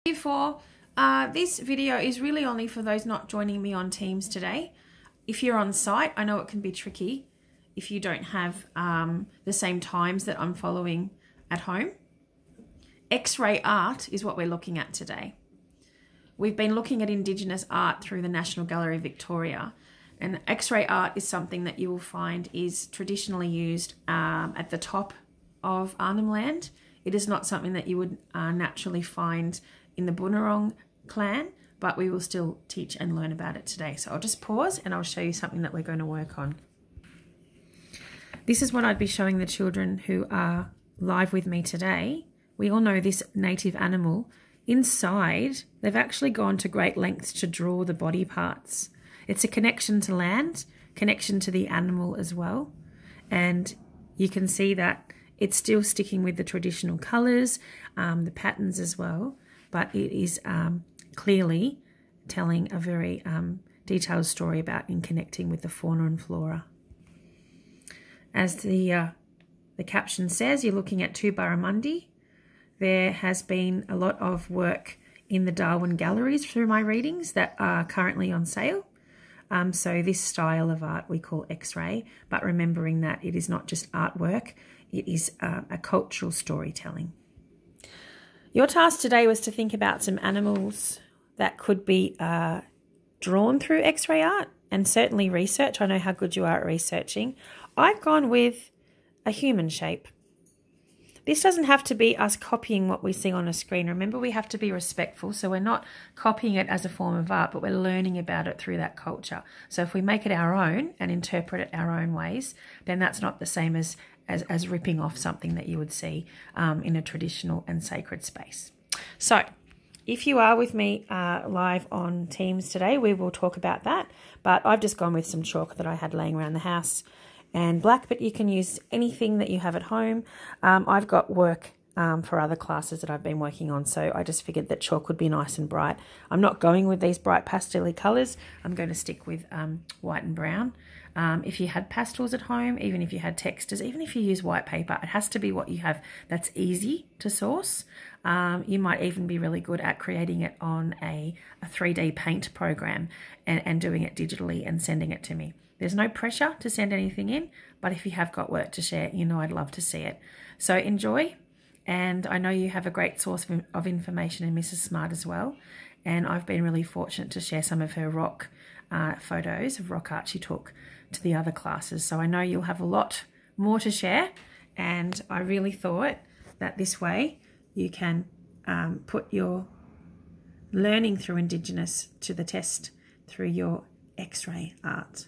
For this video is really only for those not joining me on Teams today. If you're on site, I know it can be tricky if you don't have the same times that I'm following at home. X-ray art is what we're looking at today. We've been looking at Indigenous art through the National Gallery of Victoria, and X-ray art is something that you will find is traditionally used at the top of Arnhem Land. It is not something that you would naturally find in the Bunurong clan, but we will still teach and learn about it today. So I'll just pause and I'll show you something that we're going to work on. This is what I'd be showing the children who are live with me today. We all know this native animal. Inside, they've actually gone to great lengths to draw the body parts. It's a connection to land, connection to the animal as well. And you can see that it's still sticking with the traditional colours, the patterns as well, but it is clearly telling a very detailed story about in connecting with the fauna and flora. As the caption says, you're looking at 2 barramundi. There has been a lot of work in the Darwin galleries through my readings that are currently on sale. So this style of art we call X-ray, but remembering that it is not just artwork, it is a cultural storytelling. Your task today was to think about some animals that could be drawn through X-ray art, and certainly research. I know how good you are at researching. I've gone with a human shape. This doesn't have to be us copying what we see on a screen. Remember, we have to be respectful, so we're not copying it as a form of art, but we're learning about it through that culture. So if we make it our own and interpret it our own ways, then that's not the same as ripping off something that you would see in a traditional and sacred space. So if you are with me live on Teams today, we will talk about that, but I've just gone with some chalk that I had laying around the house and black, but you can use anything that you have at home. I've got work for other classes that I've been working on, so I just figured that chalk would be nice and bright. I'm not going with these bright pastel-y colours. I'm going to stick with white and brown. If you had pastels at home, even if you had textures, even if you use white paper, it has to be what you have that's easy to source. You might even be really good at creating it on a 3D paint program and doing it digitally and sending it to me. There's no pressure to send anything in, but if you have got work to share, you know I'd love to see it. So enjoy, and I know you have a great source of information in Mrs. Smart as well, and I've been really fortunate to share some of her rock photos of rock art she took to the other classes. So I know you'll have a lot more to share, and I really thought that this way you can put your learning through Indigenous to the test through your X-ray art.